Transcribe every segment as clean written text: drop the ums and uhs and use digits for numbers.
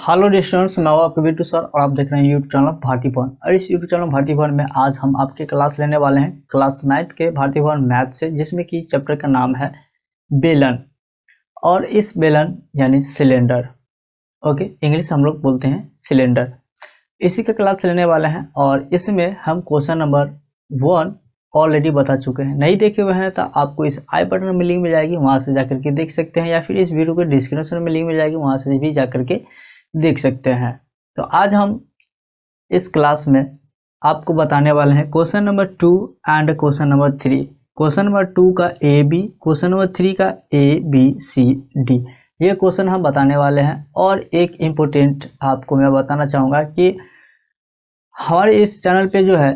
Hello students, मैं हूं आपके बिट्टू सर और आप देख रहे हैं यूट्यूब चैनल भारती भवन। और इस यूट्यूब चैनल भारती भवन में आज हम आपके क्लास लेने वाले हैं क्लास 9 के भारती भवन मैथ से, जिसमें कि चैप्टर का नाम है बेलन। और इस बेलन यानी सिलेंडर, ओके, इंग्लिश हम लोग बोलते हैं सिलेंडर, इसी का क्लास लेने वाले हैं। और इसमें हम क्वेश्चन नंबर 1 ऑलरेडी बता चुके हैं। नहीं देखे हुए हैं तो आपको इस आई बटन में लिंक मिल जाएगी, वहां से जाकर के देख सकते हैं, या फिर इस वीडियो के डिस्क्रिप्शन में लिंक मिल जाएगी, वहां से भी जाकर के देख सकते हैं। तो आज हम इस क्लास में आपको बताने वाले हैं question number 2 and question number 3। Question number 2 का ए बी, क्वेश्चन नंबर 3 का ए बी सी डी, ये क्वेश्चन हम बताने वाले हैं। और एक इम्पोर्टेंट आपको मैं बताना चाहूँगा कि हमारे इस चैनल पे जो है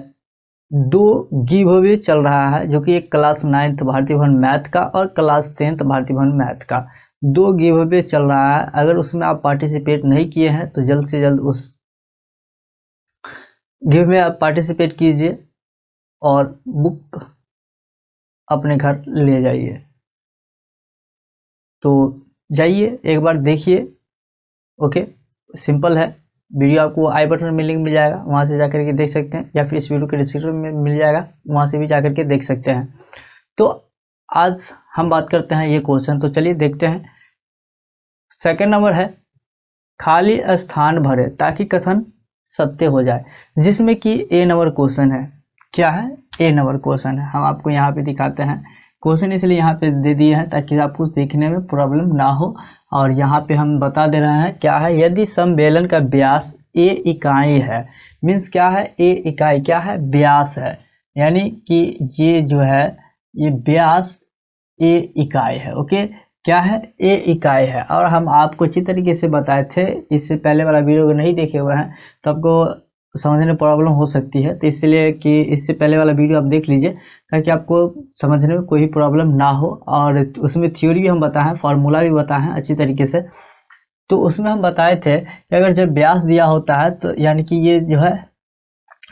2 गिव अवे चल रहा है, जो कि एक क्लास 9th भारती भवन मैथ का और क्लास 10th भारती भवन मैथ का 2 गिव अवे चल रहा है। अगर उसमें आप पार्टिसिपेट नहीं किए हैं तो जल्द से जल्द उस गिव में आप पार्टिसिपेट कीजिए और बुक अपने घर ले जाइए। तो जाइए एक बार देखिए, ओके, सिंपल है। वीडियो आपको आई बटन में लिंक मिल जाएगा, वहां से जाकर के देख सकते हैं, या फिर इस वीडियो के डिस्क्रिप्शन में मिल जाएगा, वहां से भी जाकर के देख सकते हैं। तो आज हम बात करते हैं ये क्वेश्चन, तो चलिए देखते हैं। सेकंड नंबर है खाली स्थान भरे ताकि कथन सत्य हो जाए, जिसमें कि ए नंबर क्वेश्चन है। क्या है? ए नंबर क्वेश्चन है। हम आपको यहाँ पे दिखाते हैं क्वेश्चन, इसलिए यहाँ पे दे दिए हैं ताकि आपको देखने में प्रॉब्लम ना हो। और यहाँ पे हम बता दे रहे हैं क्या है। यदि समबेलन का व्यास ए इकाई है, मीन्स क्या है, ए इकाई क्या है, व्यास है, यानी कि ये जो है ये व्यास ए इकाई है। ओके, क्या है, ए इकाई है। और हम आपको अच्छी तरीके से बताए थे, इससे पहले वाला वीडियो को नहीं देखे हुए हैं तो आपको समझने में प्रॉब्लम हो सकती है, तो इसलिए कि इससे पहले वाला वीडियो आप देख लीजिए ताकि आपको समझने में कोई प्रॉब्लम ना हो। और उसमें थ्योरी भी हम बताए हैं, फार्मूला भी बताए हैं अच्छी तरीके से। तो उसमें हम बताए थे कि अगर जब व्यास दिया होता है तो यानी कि ये जो है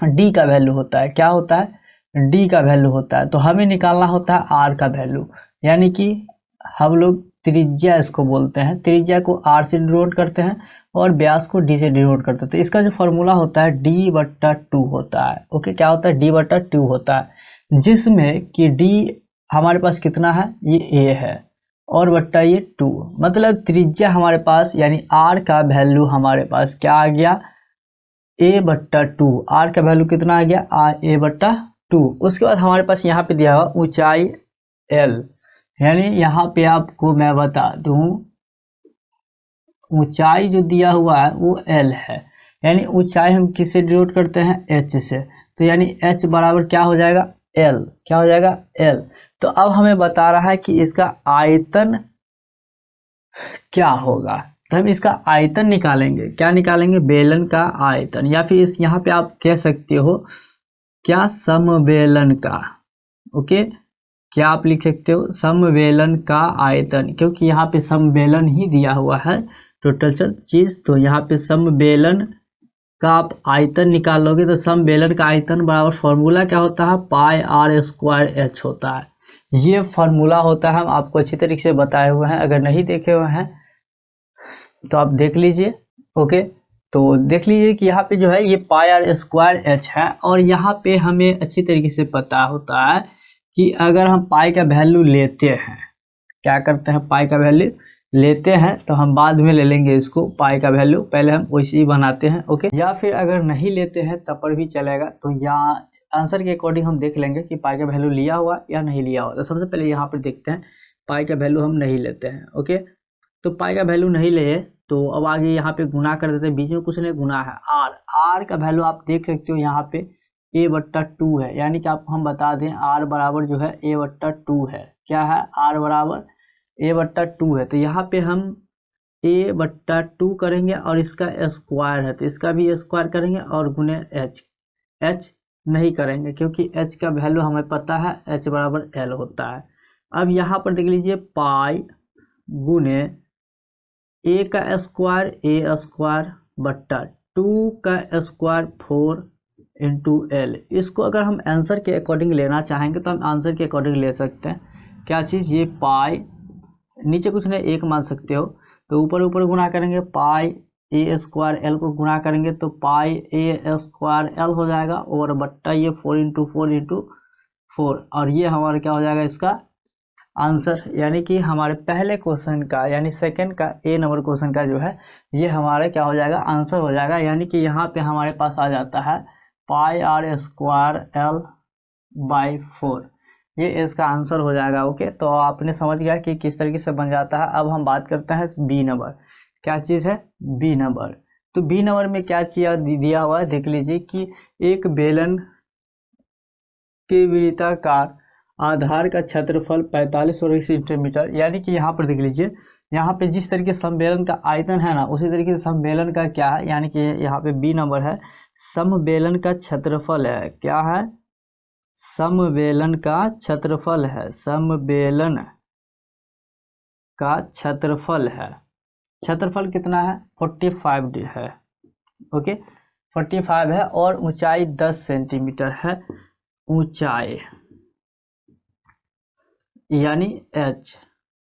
डी का वैल्यू होता है। क्या होता है? डी का वैल्यू होता है। तो हमें निकालना होता है आर का वैल्यू, यानी कि हम लोग त्रिज्या इसको बोलते हैं। त्रिज्या को आर से डिनोट करते हैं और व्यास को डी से डिनोट करते हैं। तो इसका जो फॉर्मूला होता है D/2 होता है। ओके, क्या होता है? D/2 होता है, जिसमें कि डी हमारे पास कितना है, ये ए है, और बट्टा ये 2, मतलब त्रिज्या हमारे पास यानी आर का वैल्यू हमारे पास क्या आ गया, A/2। आर का वैल्यू कितना आ गया, A/2। उसके बाद हमारे पास यहाँ पे दिया हुआ ऊंचाई L, यानी यहाँ पे आपको मैं बता दूं ऊंचाई जो दिया हुआ है वो L है, यानी ऊंचाई हम किससे डिनोट करते हैं, H से। तो यानी H बराबर क्या हो जाएगा, L। क्या हो जाएगा, L। तो अब हमें बता रहा है कि इसका आयतन क्या होगा। तो हम इसका आयतन निकालेंगे। क्या निकालेंगे? बेलन का आयतन, या फिर इस यहाँ पे आप कह सकते हो क्या, समबेलन का। ओके, क्या आप लिख सकते हो, समबेलन का आयतन, क्योंकि यहाँ पे समबेलन ही दिया हुआ है टोटल चीज। तो यहाँ पे समबेलन का आप आयतन निकालोगे तो समबेलन का आयतन बराबर फॉर्मूला क्या होता है, πr² होता है। ये फॉर्मूला होता है, हम आपको अच्छी तरीके से बताए हुए हैं। अगर नहीं देखे हुए हैं तो आप देख लीजिए। ओके, तो देख लीजिए कि यहाँ पे जो है ये πr² है। और यहाँ पे हमें अच्छी तरीके से पता होता है कि अगर हम पाई का वैल्यू लेते हैं, क्या करते हैं, पाई का वैल्यू लेते हैं, तो हम बाद में ले लेंगे इसको पाई का वैल्यू, पहले हम वैसे ही बनाते हैं। ओके, या फिर अगर नहीं लेते हैं तब पर भी चलेगा। तो यहाँ आंसर के अकॉर्डिंग हम देख लेंगे कि पाई का वैल्यू लिया हुआ या नहीं लिया हुआ। तो सबसे पहले यहाँ पर देखते हैं, पाई का वैल्यू हम नहीं लेते हैं। ओके, तो पाई का वैल्यू नहीं लिए तो अब आगे यहाँ पे गुना कर देते हैं, बीच में कुछ नहीं, गुना है आर। आर का वैल्यू आप देख सकते हो यहाँ पे A/2 है, यानी कि आपको हम बता दें आर बराबर जो है A/2 है। क्या है? आर बराबर A/2 है। तो यहाँ पे हम A/2 करेंगे और इसका स्क्वायर है तो इसका भी स्क्वायर करेंगे और गुने H नहीं करेंगे क्योंकि H का वैल्यू हमें पता है, H बराबर L होता है। अब यहाँ पर देख लीजिए पाई गुने A का स्क्वायर A² बट्टा 2 का स्क्वायर 4 इंटू L। इसको अगर हम आंसर के अकॉर्डिंग लेना चाहेंगे तो हम आंसर के अकॉर्डिंग ले सकते हैं। क्या चीज़, ये पाई, नीचे कुछ नहीं, 1 मान सकते हो। तो ऊपर ऊपर गुना करेंगे पाई ए स्क्वायर एल को गुणा करेंगे तो पाई ए स्क्वायर एल हो जाएगा, और बट्टा ये 4 और ये हमारा क्या हो जाएगा इसका आंसर। यानी कि हमारे पहले क्वेश्चन का यानी सेकंड का ए नंबर क्वेश्चन का जो है ये हमारा क्या हो जाएगा आंसर हो जाएगा। यानी कि यहाँ पे हमारे पास आ जाता है पाई आर स्क्वायर एल बाई 4, ये इसका आंसर हो जाएगा। ओके, तो आपने समझ गया कि किस तरीके से बन जाता है। अब हम बात करते हैं बी नंबर, क्या चीज़ है बी नंबर। तो बी नंबर में क्या चीज दिया हुआ है देख लीजिए कि एक बेलन के वृत्ताकार आधार का क्षेत्रफल 45 वर्ग सेंटीमीटर। यानी कि यहाँ पर देख लीजिए, यहाँ पे जिस तरीके से समबेलन का आयतन है ना, उसी तरीके से समबेलन का क्या है, यानी कि यहाँ पे बी नंबर है समबेलन का क्षेत्रफल है। क्या है? समबेलन का क्षेत्रफल है, समबेलन का क्षेत्रफल है। क्षेत्रफल कितना है? 45 है। ओके, 45 है और ऊंचाई 10 सेंटीमीटर है ऊंचाई, यानी h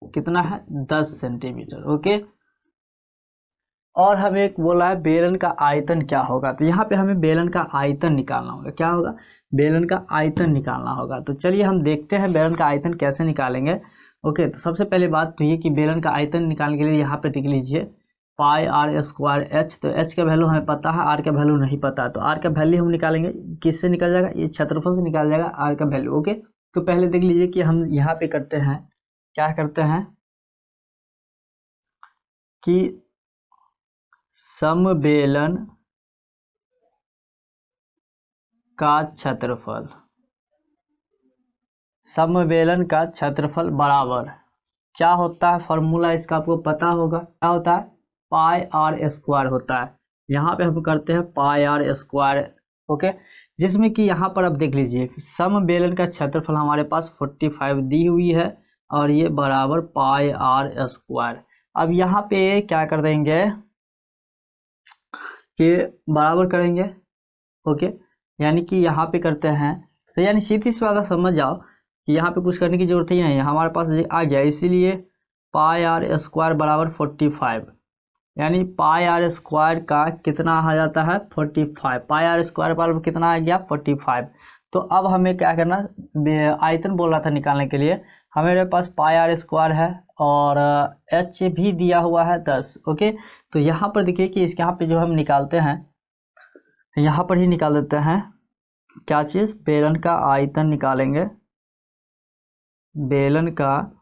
कितना है 10 सेंटीमीटर। ओके, और हमें एक बोला है बेलन का आयतन क्या होगा, तो यहाँ पे हमें बेलन का आयतन निकालना होगा। क्या होगा? बेलन का आयतन निकालना होगा। तो चलिए हम देखते हैं बेलन का आयतन कैसे निकालेंगे। ओके, तो सबसे पहले बात तो ये कि बेलन का आयतन निकालने के लिए यहाँ पे देख लीजिए पाई आर स्क्वायर एच, तो एच का वैल्यू हमें पता है, आर का वैल्यू नहीं पता, तो आर का वैल्यू हम निकालेंगे। किससे निकल जाएगा? ये क्षेत्रफल से निकाल जाएगा आर का वैल्यू। ओके, तो पहले देख लीजिए कि हम यहाँ पे करते हैं, क्या करते हैं कि समबेलन का क्षेत्रफल, समबेलन का क्षेत्रफल बराबर क्या होता है? फॉर्मूला इसका आपको पता होगा, क्या होता है? पाई आर स्क्वायर होता है। यहाँ पे हम करते हैं पाई आर स्क्वायर। ओके, जिसमें कि यहाँ पर अब देख लीजिए समबेलन का क्षेत्रफल हमारे पास 45 दी हुई है और ये बराबर पाई आर स्क्वायर। अब यहाँ पे क्या कर देंगे कि बराबर करेंगे। ओके, यानी कि यहाँ पे करते हैं, तो यानी सीधी सी बात समझ जाओ कि यहाँ पे कुछ करने की जरूरत ही नहीं है, हमारे पास आ गया। इसीलिए पाई आर स्क्वायर बराबर 45, यानी पाई आर स्क्वायर का कितना आ जाता है 45। पाई आर स्क्वायर बराबर कितना आ गया 45। तो अब हमें क्या करना, आयतन बोल रहा था निकालने के लिए, हमारे पास पाई आर स्क्वायर है और एच भी दिया हुआ है 10। ओके, तो यहाँ पर देखिए कि इसके यहाँ पे जो हम निकालते हैं, यहाँ पर ही निकाल देते हैं क्या चीज़, बेलन का आयतन निकालेंगे। बेलन का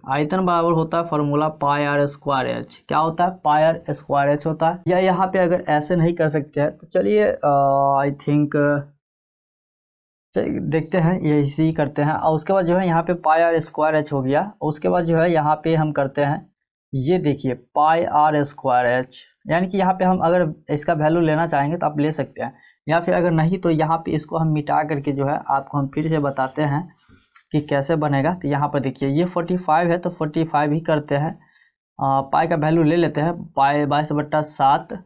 आयतन बराबर होता है formula pi are square H. क्या होता है? पाई आर स्क्वायर एच होता है। या यहाँ पे अगर ऐसे नहीं कर सकते हैं तो चलिए आई थिंक देखते हैं, ये इसी करते हैं। और उसके बाद जो है यहाँ पे पाई आर स्क्वायर एच हो गया। उसके बाद जो है यहाँ पे हम करते हैं, ये देखिए पाई आर स्क्वायर एच, यानी कि यहाँ पे हम अगर इसका वैल्यू लेना चाहेंगे तो आप ले सकते हैं, या फिर अगर नहीं तो यहाँ पे इसको हम मिटा करके जो है आपको हम फिर से बताते हैं कि कैसे बनेगा। तो यहाँ पर देखिए ये 45 है तो 45 ही करते हैं, पाई का वैल्यू ले लेते हैं पाई 22/7,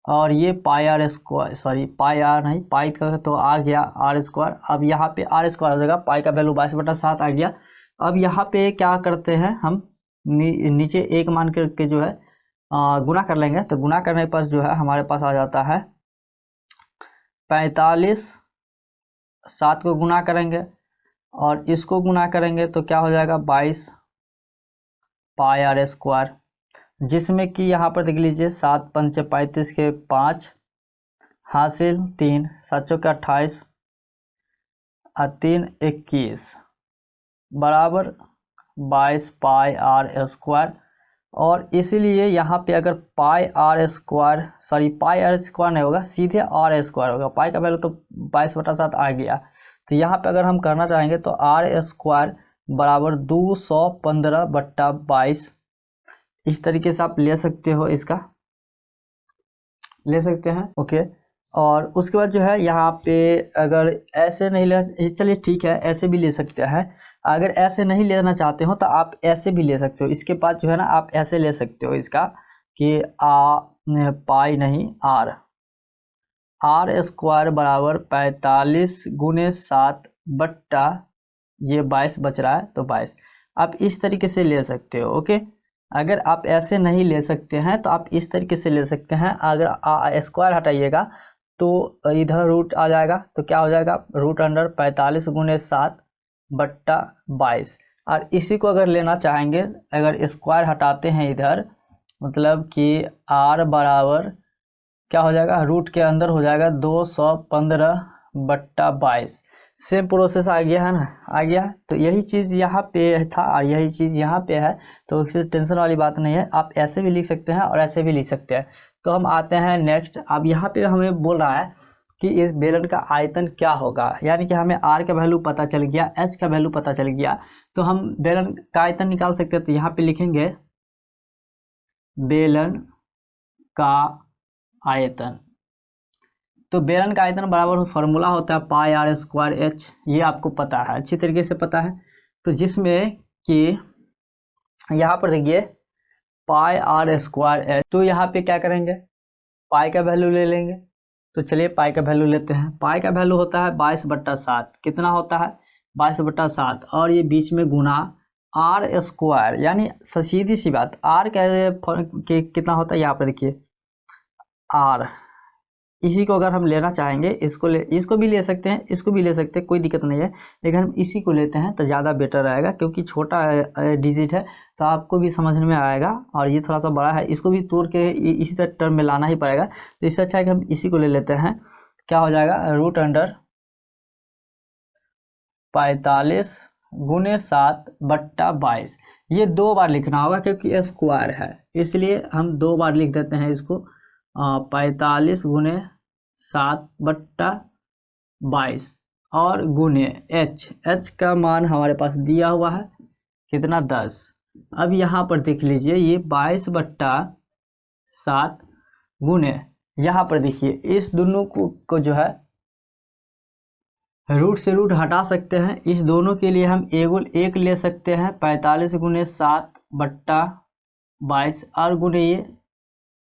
और ये pi are square, sorry pi r नहीं, पाई का तो आ गया आर स्क्वायर। अब यहाँ पे आर स्क्वायर हो जाएगा, पाई का वैल्यू 22/7 आ गया। अब यहाँ पे क्या करते हैं हम, नीचे एक मान करके जो है गुना कर लेंगे। तो गुना करने के पास जो है हमारे पास आ जाता है 45, 7 को गुना करेंगे और इसको गुना करेंगे तो क्या हो जाएगा 22 पाई आर स्क्वायर, जिसमें कि यहाँ पर देख लीजिए 7 पंचे 35 के 5 हासिल 3, 7 चौके 28 और 3 21 बराबर 22 पाई आर स्क्वायर। और इसीलिए यहाँ पे अगर pi are square, sorry pi are square नहीं होगा, सीधे आर स्क्वायर होगा। पाई का वैल्यू तो 22/7 आ गया, तो यहाँ पे अगर हम करना चाहेंगे तो आर स्क्वायर बराबर 215/22, इस तरीके से आप ले सकते हो, इसका ले सकते हैं। ओके, और उसके बाद जो है यहाँ पे अगर ऐसे नहीं ले, चलिए ठीक है ऐसे भी ले सकते हैं। अगर ऐसे नहीं लेना चाहते हो तो आप ऐसे भी ले सकते हो। इसके बाद जो है ना आप ऐसे ले सकते हो इसका कि पाई नहीं आर स्क्वायर बराबर 45 × 7 बट्टा ये 22 बच रहा है तो 22, आप इस तरीके से ले सकते हो। ओके, अगर आप ऐसे नहीं ले सकते हैं तो आप इस तरीके से ले सकते हैं। अगर स्क्वायर हटाइएगा तो इधर रूट आ जाएगा, तो क्या हो जाएगा, रूट अंडर 45 गुने 7 बट्टा 22। और इसी को अगर लेना चाहेंगे, अगर स्क्वायर हटाते हैं इधर, मतलब कि r बराबर क्या हो जाएगा, रूट के अंदर हो जाएगा 215 बट्टा 22। सेम प्रोसेस आ गया है ना, आ गया है। तो यही चीज़ यहाँ पे था और यही चीज़ यहाँ पे है, तो इससे टेंशन वाली बात नहीं है। आप ऐसे भी लिख सकते हैं और ऐसे भी लिख सकते हैं। तो हम आते हैं नेक्स्ट। अब यहाँ पे हमें बोल रहा है कि इस बेलन का आयतन क्या होगा, यानी कि हमें आर का वैल्यू पता चल गया, एच का वैल्यू पता चल गया, तो हम बेलन का आयतन निकाल सकते हैं। तो यहाँ पे लिखेंगे बेलन का आयतन। तो बेलन का आयतन बराबर फार्मूला होता है पाई आर स्क्वायर एच, ये आपको पता है, अच्छी तरीके से पता है। तो जिसमें कि यहाँ पर देखिए पाई आर स्क्वायर एच, तो यहाँ पे क्या करेंगे, पाई का वैल्यू ले लेंगे। तो चलिए पाई का वैल्यू लेते हैं। पाई का वैल्यू होता है 22/7। कितना होता है, 22/7, और ये बीच में गुना आर स्क्वायर, यानी सीधी सी बात, आर के कितना होता है, यहाँ पर देखिए आर। इसी को अगर हम लेना चाहेंगे, इसको भी ले सकते हैं, इसको भी ले सकते हैं, कोई दिक्कत नहीं है, लेकिन हम इसी को लेते हैं तो ज़्यादा बेटर रहेगा, क्योंकि छोटा डिजिट है तो आपको भी समझ में आएगा, और ये थोड़ा सा बड़ा है, इसको भी तोड़ के इसी तरह टर्म में लाना ही पड़ेगा। तो इससे अच्छा है कि हम इसी को ले लेते हैं। क्या हो जाएगा, रूट अंडर 45 गुने 7 बट्टा 22। ये 2 बार लिखना होगा क्योंकि स्क्वायर है, इसलिए हम 2 बार लिख देते हैं इसको। 45 गुने 7 बट्टा 22 और गुने एच का मान हमारे पास दिया हुआ है कितना, 10। अब यहाँ पर देख लीजिए, ये 22/7 गुने, यहाँ पर देखिए इस दोनों को जो है रूट से रूट हटा सकते हैं। इस दोनों के लिए हम एक ले सकते हैं, 45 गुने 7 बट्टा 22 और गुने ये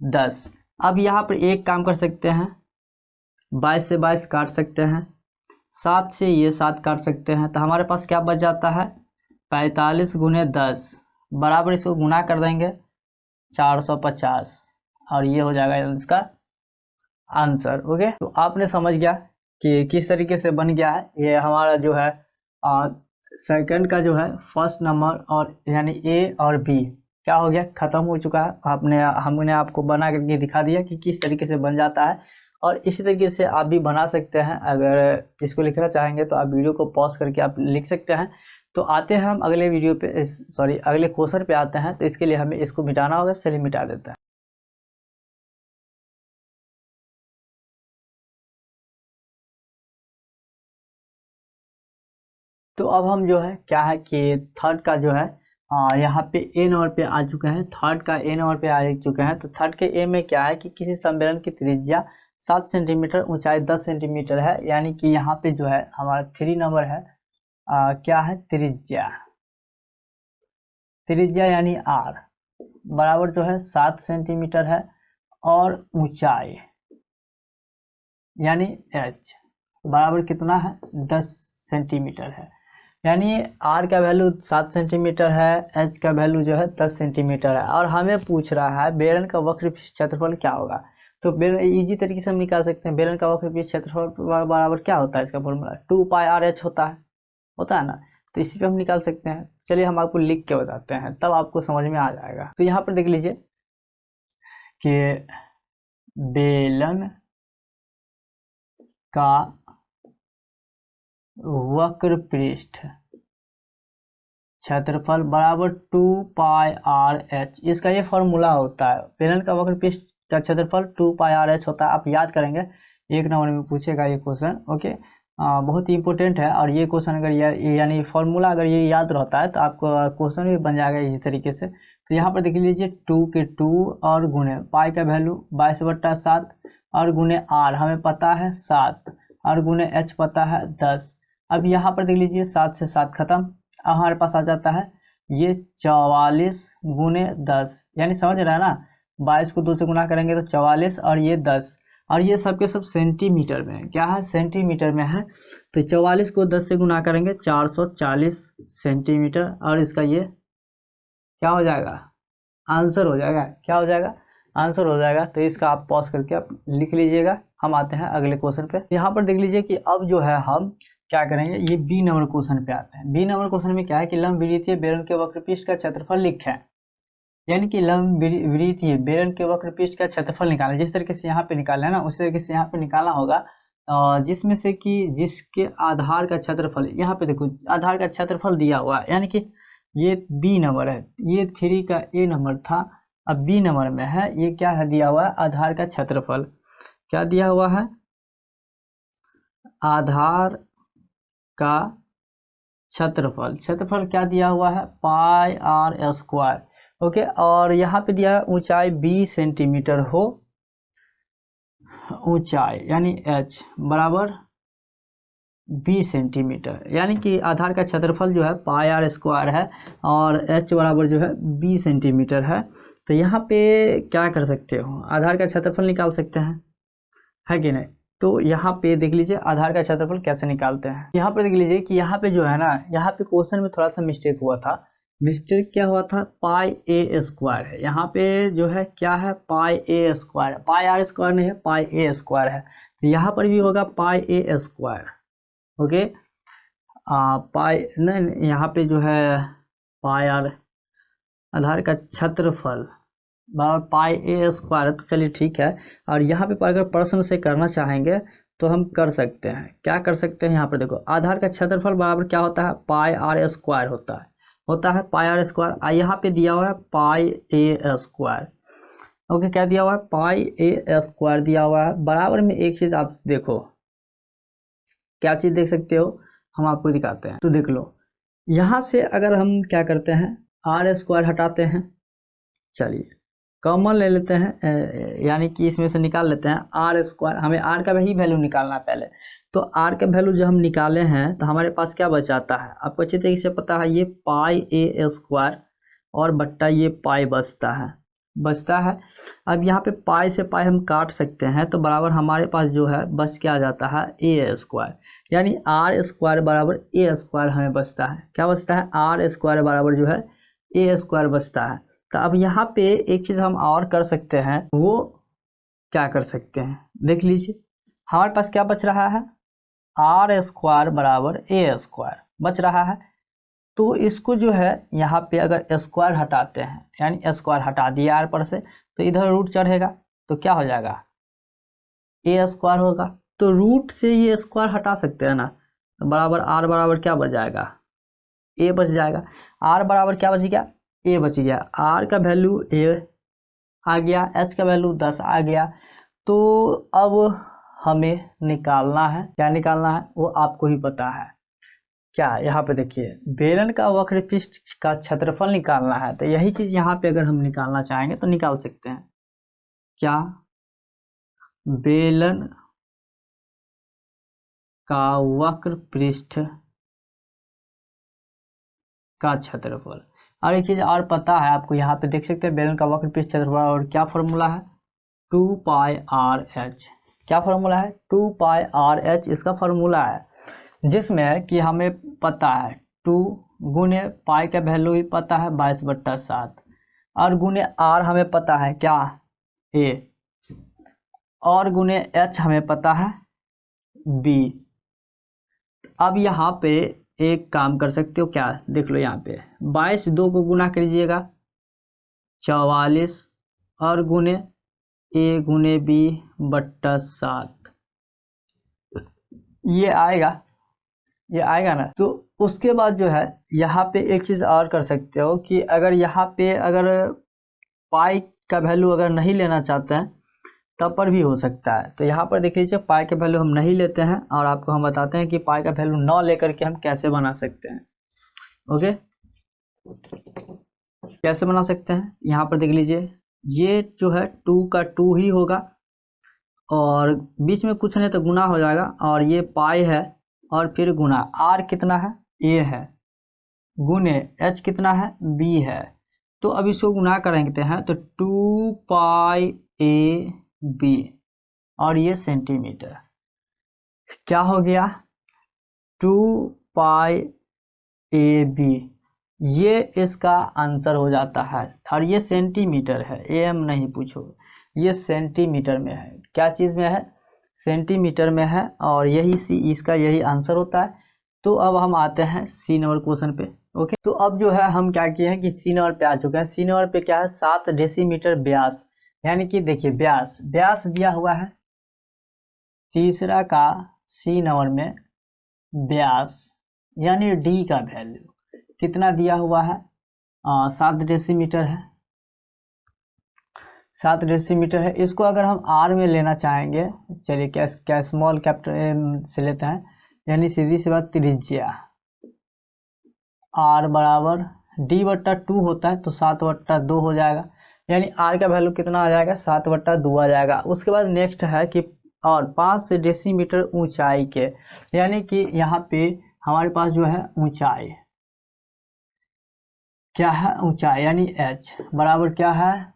10। अब यहाँ पर एक काम कर सकते हैं, 22 से 22 काट सकते हैं, 7 से ये 7 काट सकते हैं, तो हमारे पास क्या बच जाता है, 45 गुने 10 बराबर, इसको गुना कर देंगे 450, और ये हो जाएगा इसका आंसर। ओके, तो आपने समझ गया कि किस तरीके से बन गया है। ये हमारा जो है सेकंड का जो है फर्स्ट नंबर, और यानी ए और बी क्या हो गया, खत्म हो चुका है। हमने आपको बना करके दिखा दिया कि किस तरीके से बन जाता है, और इसी तरीके से आप भी बना सकते हैं। अगर इसको लिखना चाहेंगे तो आप वीडियो को पॉज करके आप लिख सकते हैं। तो आते हैं हम अगले वीडियो पे, सॉरी अगले क्वेश्चन पे आते हैं। तो इसके लिए हमें इसको मिटाना होगा, चलिए मिटा देते हैं। तो अब हम जो है क्या है कि थर्ड का जो है यहाँ पे ए नंबर पे आ चुका है, थर्ड का ए नंबर पे आ चुका है। तो थर्ड के ए में क्या है कि किसी सम्मेलन की त्रिज्या 7 सेंटीमीटर, ऊंचाई 10 सेंटीमीटर है, यानी कि यहाँ पे जो है हमारा 3 नंबर है, क्या है, त्रिज्या। त्रिज्या यानी आर बराबर जो है 7 सेंटीमीटर है, और ऊंचाई यानी एच बराबर कितना है, 10 सेंटीमीटर है। यानी आर का वैल्यू 7 सेंटीमीटर है, एच का वैल्यू जो है 10 सेंटीमीटर है, और हमें पूछ रहा है बेलन का वक्र पृष्ठ क्षेत्रफल क्या होगा। तो इजी तरीके से हम निकाल सकते हैं। बेलन का वक्र पृष्ठ क्षेत्रफल बराबर क्या होता है, इसका फॉर्मूला 2πr/h होता है ना। तो इसी पे हम निकाल सकते हैं। चलिए हम आपको लिख के बताते हैं, तब आपको समझ में आ जाएगा। तो यहाँ पर देख लीजिए कि बेलन का वक्र पृष्ठ क्षेत्रफल बराबर 2πr/h, इसका ये फॉर्मूला होता है। बेलन का वक्र पृष्ठ का क्षेत्रफल 2πr/h होता है। आप याद करेंगे, एक नंबर में पूछेगा ये क्वेश्चन। ओके, बहुत ही इंपॉर्टेंट है, और ये क्वेश्चन अगर यानी फॉर्मूला अगर ये याद रहता है तो आपको क्वेश्चन भी बन जाएगा इसी तरीके से। तो यहाँ पर देख लीजिए 2 के 2 और गुने पाई का वैल्यू 22/7 और गुने आर हमें पता है 7 और गुने एच पता है 10। अब यहाँ पर देख लीजिए 7 से 7 खत्म, अब हमारे पास आ जाता है ये 44 गुने 10, यानी समझ रहे हैं ना, 22 को 2 से गुना करेंगे तो 44 और ये 10, और ये सब के सब सेंटीमीटर में है। क्या है, सेंटीमीटर में है। तो 44 को 10 से गुना करेंगे 440 सेंटीमीटर, और इसका ये क्या हो जाएगा, आंसर हो जाएगा। क्या हो जाएगा? आंसर हो जाएगा। तो इसका आप पॉज करके आप लिख लीजिएगा। हम आते हैं अगले क्वेश्चन पे। यहाँ पर देख लीजिए कि अब जो है हम क्या करेंगे, ये बी नंबर क्वेश्चन पे आते हैं। बी नंबर क्वेश्चन में क्या है कि लंब विद्युतीय बेलन के वक्रपृष्ठ का क्षेत्रफल लिखें। यानी कि लंब विद्युतीय बेलन के वक्रपृष्ठ का क्षेत्रफल निकालें। जिस तरीके से यहाँ पे निकाले ना, उसी तरीके से यहाँ पे निकालना होगा। जिसमें से कि जिसके आधार का क्षेत्रफल, यहाँ पे देखो आधार का क्षेत्रफल दिया हुआ है, यानी कि ये बी नंबर है, ये 3 का ए नंबर था, अब बी नंबर में है, ये क्या है दिया हुआ है, आधार का क्षेत्रफल। क्या दिया हुआ है? आधार का क्षेत्रफल। क्षेत्रफल क्या दिया हुआ है? पाई आर स्क्वायर। ओके, और यहाँ पे दिया है ऊंचाई 20 सेंटीमीटर हो, ऊंचाई यानी h बराबर 20 सेंटीमीटर, यानी कि आधार का क्षेत्रफल जो है पाई आर स्क्वायर है और h बराबर जो है 20 सेंटीमीटर है। तो यहाँ पे क्या कर सकते हो, आधार का क्षेत्रफल निकाल सकते हैं, है कि नहीं? तो यहाँ पे देख लीजिए आधार का क्षेत्रफल कैसे निकालते हैं। यहाँ पे देख लीजिए कि यहाँ पे जो है ना, यहाँ पे क्वेश्चन में थोड़ा सा मिस्टेक हुआ था। मिस्टेक क्या हुआ था? पाई ए स्क्वायर है, यहाँ पे जो है क्या है, पाई ए स्क्वायर, पाई आर स्क्वायर नहीं है, पाई ए स्क्वायर है। तो यहाँ पर भी होगा पाई ए स्क्वायर। ओके, पाई नहीं, यहाँ पे जो है पाई आर, आधार का क्षेत्रफल बराबर पाई ए स्क्वायर, तो चलिए ठीक है। और यहाँ पे अगर प्रश्न से करना चाहेंगे तो हम कर सकते हैं। क्या कर सकते हैं? यहाँ पर देखो आधार का क्षेत्रफल बराबर क्या होता है, पाई आर स्क्वायर होता है पाई आर स्क्वायर। यहाँ पे दिया हुआ है पाई ए स्क्वायर। ओके, क्या दिया हुआ है? पाई ए स्क्वायर दिया हुआ है। बराबर में एक चीज आप देखो, क्या चीज देख सकते हो, हम आपको दिखाते हैं। तो देख लो, यहाँ से अगर हम क्या करते हैं, आर स्क्वायर हटाते हैं, चलिए कॉमन ले लेते हैं, यानी कि इसमें से निकाल लेते हैं आर स्क्वायर। हमें आर का ही वैल्यू निकालना है पहले। तो आर का वैल्यू जो हम निकाले हैं तो हमारे पास क्या बचाता है, आपको अच्छी तरीके से पता है, ये पाई ए स्क्वायर और बट्टा ये पाई बचता है। अब यहाँ पे पाई से पाई हम काट सकते हैं, तो बराबर हमारे पास जो है बच क्या आ जाता है, ए स्क्वायर। यानी आर स्क्वायर बराबर ए स्क्वायर हमें बचता है। क्या बचता है? आर स्क्वायर बराबर जो है ए स्क्वायर बचता है। तो अब यहाँ पे एक चीज हम और कर सकते हैं, वो क्या कर सकते हैं, देख लीजिए हमारे पास क्या बच रहा है, आर स्क्वायर बराबर ए स्क्वायर बच रहा है। तो इसको जो है यहाँ पे अगर स्क्वायर हटाते हैं, यानी स्क्वायर हटा दिया आर पर से, तो इधर रूट चढ़ेगा, तो क्या हो जाएगा, ए स्क्वायर होगा। तो रूट से ये स्क्वायर हटा सकते हैं ना, तो बराबर आर बराबर क्या बच जाएगा, ए बच जाएगा। आर बराबर क्या बच गया, ए बच गया। आर का वैल्यू ए आ गया, एच का वैल्यू 10 आ गया। तो अब हमें निकालना है, क्या निकालना है वो आपको ही पता है। क्या, यहाँ पे देखिए बेलन का वक्रपृष्ठ का क्षेत्रफल निकालना है। तो यही चीज यहाँ पे अगर हम निकालना चाहेंगे तो निकाल सकते हैं। क्या, बेलन का वक्रपृष्ठ का क्षेत्रफल। और एक चीज और पता है आपको, यहाँ पे देख सकते हैं बेलन का वक्रपृष्ठ क्षेत्रफल, और क्या फॉर्मूला है, 2 पाई आर एच। क्या फॉर्मूला है, 2 पाई आर एच इसका फॉर्मूला है, जिसमें कि हमें पता है 2 गुने पाई का वैल्यू भी पता है 22/7, और गुने आर हमें पता है क्या, ए, और गुने एच हमें पता है बी। अब यहाँ पे एक काम कर सकते हो, क्या देख लो, यहाँ पे 22 2 को गुना करिएगा 44, और गुने ए गुने बी बट्टा 7, ये आएगा ना। तो उसके बाद जो है यहाँ पे एक चीज और कर सकते हो कि अगर यहाँ पे अगर पाई का वैल्यू अगर नहीं लेना चाहते हैं तब पर भी हो सकता है। तो यहाँ पर देख लीजिए पाई का वैल्यू हम नहीं लेते हैं, और आपको हम बताते हैं कि पाई का वैल्यू न लेकर के हम कैसे बना सकते हैं। ओके, कैसे बना सकते हैं, यहाँ पर देख लीजिए, ये जो है 2 का 2 ही होगा, और बीच में कुछ नहीं तो गुना हो जाएगा, और ये पाई है, और फिर गुना आर कितना है, ए है, गुने एच कितना है, बी है। तो अब इसको गुना करेंगे हैं तो 2 पाई ए बी, और ये सेंटीमीटर, क्या हो गया, 2 पाई ए बी ये इसका आंसर हो जाता है। और ये सेंटीमीटर है, एम नहीं पूछो, ये सेंटीमीटर में है। क्या चीज़ में है? सेंटीमीटर में है, और यही सी इसका यही आंसर होता है। तो अब हम आते हैं सी नंबर क्वेश्चन पे। ओके, तो अब जो है हम क्या किए हैं कि सी नंबर पे आ चुके हैं। सी नंबर पे क्या है? 7 डेसीमीटर व्यास, यानी कि देखिए व्यास, व्यास दिया हुआ है तीसरा का सी नंबर में व्यास, यानी डी का वैल्यू कितना दिया हुआ है? 7 डेसीमीटर है, 7 डेसीमीटर है। इसको अगर हम आर में लेना चाहेंगे, चलिए क्या स्मॉल कैपिटल से लेते हैं, यानी सीधी सी बात त्रिज्या आर बराबर डी बट्टा 2 होता है, तो 7/2 हो जाएगा, यानी आर का वैल्यू कितना आ जाएगा? 7/2 आ जाएगा। उसके बाद नेक्स्ट है कि और 5 डेसीमीटर ऊंचाई के, यानी कि यहाँ पे हमारे पास जो है ऊंचाई क्या है? ऊंचाई यानी एच बराबर क्या है?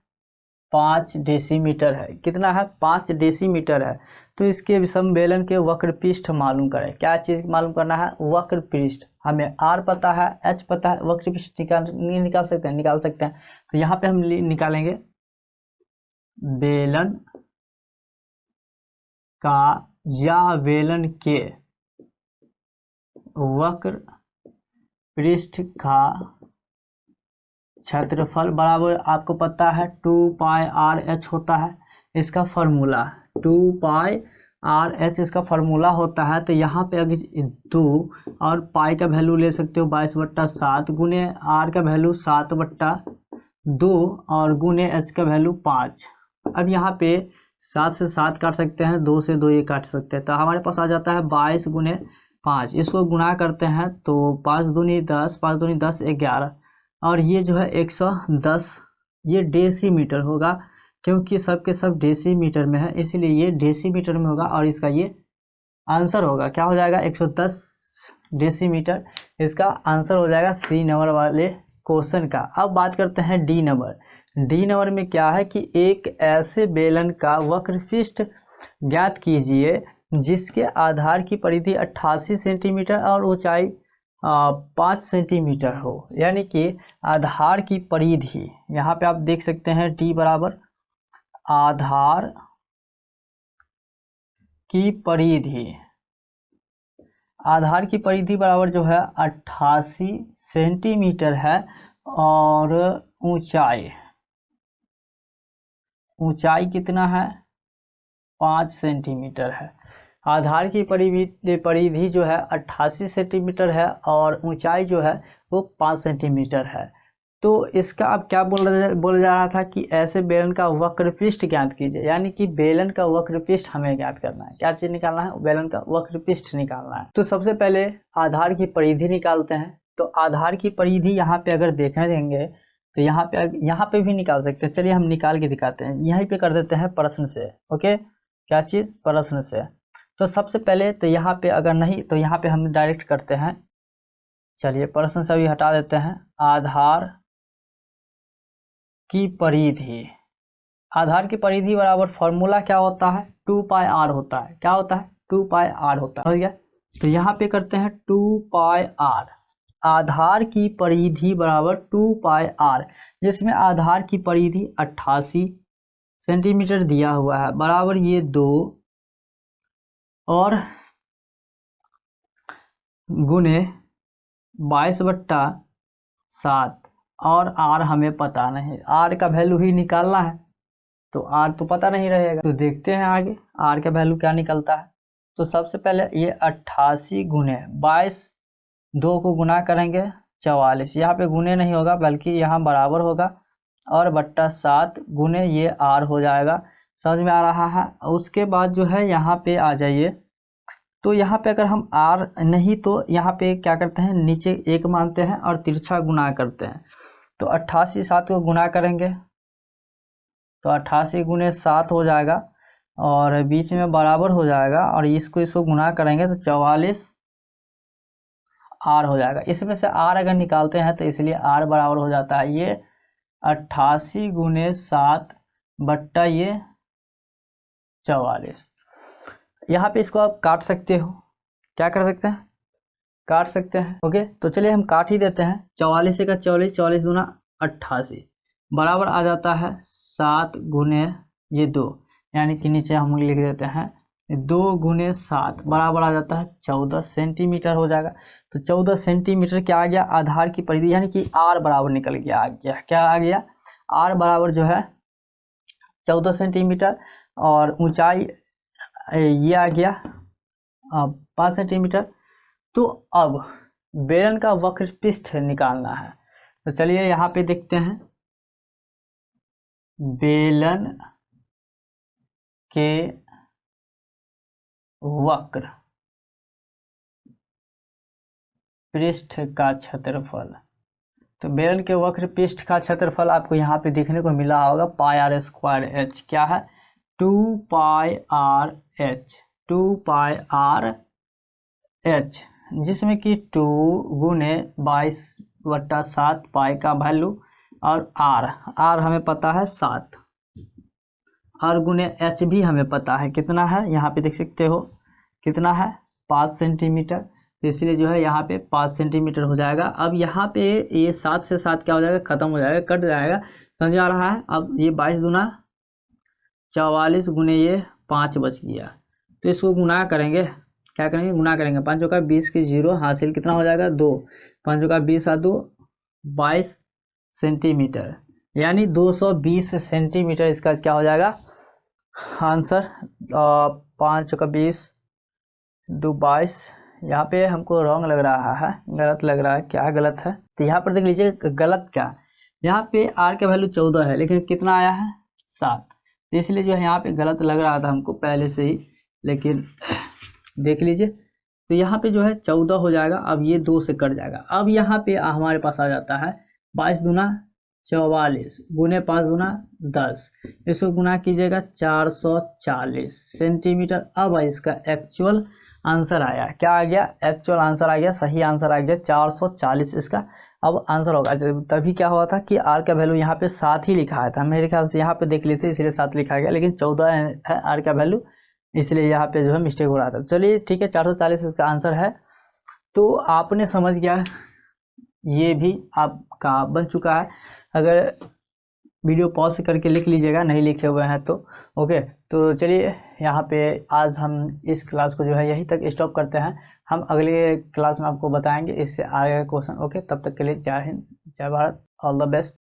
5 डेसीमीटर है। कितना है? 5 डेसीमीटर है। तो इसके सम्मेलन के वक्र पृष्ठ मालूम करें। क्या चीज मालूम करना है? वक्र पृष्ठ। हमें आर पता है, एच पता है, वक्र पृष्ठ निकाल सकते हैं, निकाल सकते हैं। तो यहाँ पे हम निकालेंगे बेलन का या बेलन के वक्र पृष्ठ का क्षेत्रफल बराबर, आपको पता है 2πr(h) होता है इसका फॉर्मूला, 2πr(h) इसका फॉर्मूला होता है। तो यहाँ पे अगर 2 और पाई का वैल्यू ले सकते हो 22/7 गुने आर का वैल्यू 7/2 और गुने एच का वैल्यू 5। अब यहाँ पे 7 से 7 काट सकते हैं, 2 से 2 ये काट सकते हैं, तो हमारे पास आ जाता है 22 गुने 5। इसको गुना करते हैं तो 5 दूनी 10, 5 दूनी 10, 11, और ये जो है 110, ये डेसीमीटर होगा, क्योंकि सब के सब डेसीमीटर में है, इसीलिए ये डेसीमीटर में होगा। और इसका ये आंसर होगा, क्या हो जाएगा? 110 डेसीमीटर इसका आंसर हो जाएगा सी नंबर वाले क्वेश्चन का। अब बात करते हैं डी नंबर। डी नंबर में क्या है कि एक ऐसे बेलन का वक्र पृष्ठ ज्ञात कीजिए जिसके आधार की परिधि 88 सेंटीमीटर और ऊंचाई 5 सेंटीमीटर हो, यानी कि आधार की परिधि, यहाँ पे आप देख सकते हैं डी बराबर आधार की परिधि, आधार की परिधि बराबर जो है 88 सेंटीमीटर है, और ऊंचाई, ऊंचाई कितना है? 5 सेंटीमीटर है। आधार की परिधि जो है 88 सेंटीमीटर है, और ऊंचाई जो है वो 5 सेंटीमीटर है। तो इसका अब क्या बोला जा रहा था कि ऐसे बेलन का वक्र पृष्ठ ज्ञात कीजिए, यानी कि बेलन का वक्र पृष्ठ हमें ज्ञात करना है। क्या चीज निकालना है? बेलन का वक्र पृष्ठ निकालना है। तो सबसे पहले आधार की परिधि निकालते हैं। तो आधार की परिधि यहाँ पे अगर देखने देंगे तो यहाँ पे भी निकाल सकते हैं। चलिए हम निकाल के दिखाते हैं, यहीं पे कर देते हैं प्रश्न से। ओके, क्या चीज? प्रश्न से। तो सबसे पहले तो यहाँ पे अगर नहीं तो यहाँ पे हम डायरेक्ट करते हैं। चलिए प्रश्न से अभी हटा देते हैं। आधार की परिधि, आधार की परिधि बराबर फॉर्मूला क्या होता है? 2πr होता है। क्या होता है? 2πr होता है। हो गया, तो यहाँ पे करते हैं 2πr। आधार की परिधि बराबर 2πr, जिसमें आधार की परिधि 88 सेंटीमीटर दिया हुआ है, बराबर ये 2 और गुने 22/7, और आर हमें पता नहीं, आर का वैल्यू ही निकालना है, तो आर तो पता नहीं रहेगा। तो देखते हैं आगे आर का वैल्यू क्या निकलता है। तो सबसे पहले ये 88 गुने 22, 2 को गुना करेंगे 44, यहाँ पे गुने नहीं होगा बल्कि यहाँ बराबर होगा, और बट्टा 7 गुने ये आर हो जाएगा। समझ में आ रहा है? उसके बाद जो है यहाँ पे आ जाइए। तो यहाँ पे अगर हम आर नहीं तो यहाँ पे क्या करते हैं, नीचे 1 मानते हैं और तिरछा गुना करते हैं। तो 88 7 को गुना करेंगे तो 88 गुने 7 हो जाएगा, और बीच में बराबर हो जाएगा, और इसको गुना करेंगे तो 44 आर हो जाएगा। इसमें से आर अगर निकालते हैं तो इसलिए आर बराबर हो जाता है ये 88 गुने 7 बट्टा ये 44। यहाँ पे इसको आप काट सकते हो। क्या कर सकते हैं? काट सकते हैं। ओके, तो चलिए हम काट ही देते हैं। 44 का 44, 44 दूना 88 बराबर आ जाता है 7 गुने ये 2, यानी कि नीचे हम लिख देते हैं 2 गुने 7 बराबर आ जाता है 14 सेंटीमीटर हो जाएगा। तो 14 सेंटीमीटर क्या आ गया, आधार की परिधि, यानी कि आर बराबर निकल गया, आ गया क्या आ गया, आर बराबर जो है 14 सेंटीमीटर और ऊंचाई ये आ गया 5 सेंटीमीटर। तो अब बेलन का वक्र पृष्ठ निकालना है। तो चलिए यहाँ पे देखते हैं, बेलन के वक्र पृष्ठ का क्षेत्रफल। तो बेलन के वक्र पृष्ठ का क्षेत्रफल आपको यहाँ पे देखने को मिला होगा पाई आर स्क्वायर एच, क्या है 2 पाई आर एच, 2 पाई आर एच, जिसमें कि 2 गुने 22/7 पाई का वैल्यू और आर हमें पता है 7 और गुने एच भी हमें पता है कितना है, यहाँ पे देख सकते हो कितना है 5 सेंटीमीटर। तो इसलिए जो है यहाँ पे 5 सेंटीमीटर हो जाएगा। अब यहाँ पे ये 7 से 7 क्या हो जाएगा, खत्म हो जाएगा, कट जाएगा, समझ आ रहा है। अब ये 22 दूना 44 गुने ये 5 बच गया, तो इसको गुना करेंगे, क्या करेंगे गुना करेंगे, 5 का 20 की 0 हासिल कितना हो जाएगा 2, 5 का 20 और 2 22 सेंटीमीटर, यानी 220 सेंटीमीटर इसका क्या हो जाएगा आंसर। 5 का 20 2 22, यहाँ पे हमको रॉन्ग लग रहा है, गलत लग रहा है, क्या गलत है, तो यहाँ पर देख लीजिए गलत क्या, यहाँ पे आर का वैल्यू 14 है लेकिन कितना आया है 7, तो इसलिए जो है यहाँ पे गलत लग रहा था हमको पहले से ही, लेकिन देख लीजिए तो यहाँ पे जो है 14 हो जाएगा। अब ये 2 से कट जाएगा। अब यहाँ पे हमारे पास आ जाता है 22 दूना 44 गुने 5 दूना 10, इसको गुना कीजिएगा 440 सेंटीमीटर। अब इसका एक्चुअल आंसर आया, क्या आ गया, एक्चुअल आंसर आ गया, सही आंसर आ गया 440 इसका अब आंसर होगा। तभी क्या हुआ था कि आर का वैल्यू यहाँ पे 7 ही लिखा है था, मेरे ख्याल से यहाँ पे देख लीजिए इसलिए 7 लिखा गया, लेकिन 14 है आर का वैल्यू, इसलिए यहाँ पे जो है मिस्टेक हो रहा था। चलिए ठीक है, 440 इसका आंसर है। तो आपने समझ गया, ये भी आपका बन चुका है। अगर वीडियो पॉज करके लिख लीजिएगा, नहीं लिखे हुए हैं तो ओके। तो चलिए यहाँ पे आज हम इस क्लास को जो है यहीं तक स्टॉप करते हैं, हम अगले क्लास में आपको बताएंगे इससे आगे क्वेश्चन। ओके, तब तक के लिए जय हिंद, जय भारत, ऑल द बेस्ट।